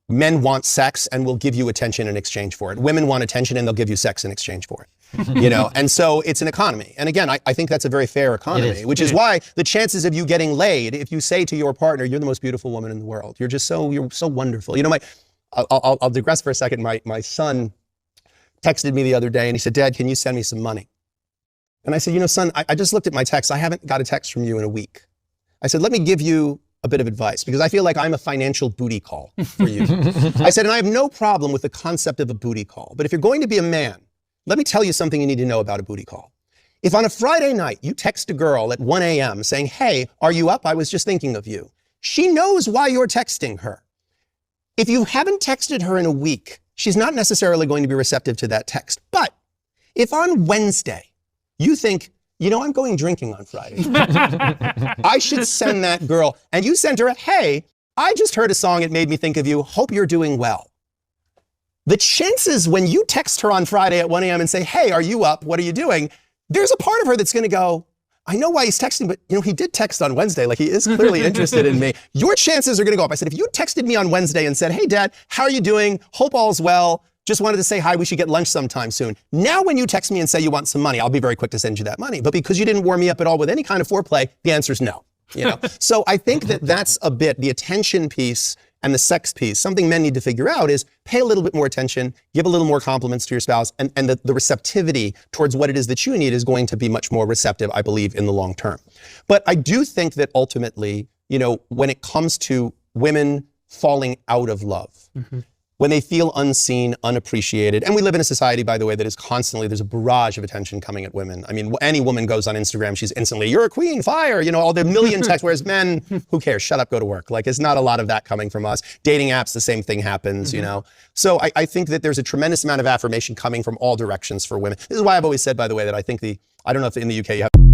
Men want sex and will give you attention in exchange for it. Women want attention and they'll give you sex in exchange for it. You know, and so it's an economy. And again, I think that's a very fair economy, which is why the chances of you getting laid, if you say to your partner, you're the most beautiful woman in the world. You're so wonderful. You know, I'll digress for a second. My son texted me the other day and he said, Dad, can you send me some money? And I said, you know, son, I just looked at my text. I haven't got a text from you in a week. I said, let me give you a bit of advice because I feel like I'm a financial booty call for you. I said, and I have no problem with the concept of a booty call, but if you're going to be a man, let me tell you something you need to know about a booty call. If on a Friday night you text a girl at 1 a.m. saying, hey, are you up? I was just thinking of you. She knows why you're texting her. If you haven't texted her in a week, she's not necessarily going to be receptive to that text. But if on Wednesday you think, you know, I'm going drinking on Friday. I should send that girl. And you send her, hey, I just heard a song. It made me think of you. Hope you're doing well. The chances when you text her on Friday at 1 a.m. and say, hey, are you up? What are you doing? There's a part of her that's going to go, I know why he's texting, but you know, he did text on Wednesday. Like he is clearly interested in me. Your chances are going to go up. I said, if you texted me on Wednesday and said, hey, Dad, how are you doing? Hope all's well. Just wanted to say hi, we should get lunch sometime soon. Now when you text me and say you want some money, I'll be very quick to send you that money. But because you didn't warm me up at all with any kind of foreplay, the answer is no. You know? So I think that that's a bit, the attention piece and the sex piece, something men need to figure out is pay a little bit more attention, give a little more compliments to your spouse, and the receptivity towards what it is that you need is going to be much more receptive, I believe, in the long term. But I do think that ultimately, you know, when it comes to women falling out of love, when they feel unseen, unappreciated. And we live in a society, by the way, that is constantly, there's a barrage of attention coming at women. I mean, any woman goes on Instagram, she's instantly, you're a queen, fire, you know, all the million texts, whereas men, who cares, shut up, go to work. Like, it's not a lot of that coming from us. Dating apps, the same thing happens, you know. So I think that there's a tremendous amount of affirmation coming from all directions for women. This is why I've always said, by the way, that I think I don't know if in the UK you have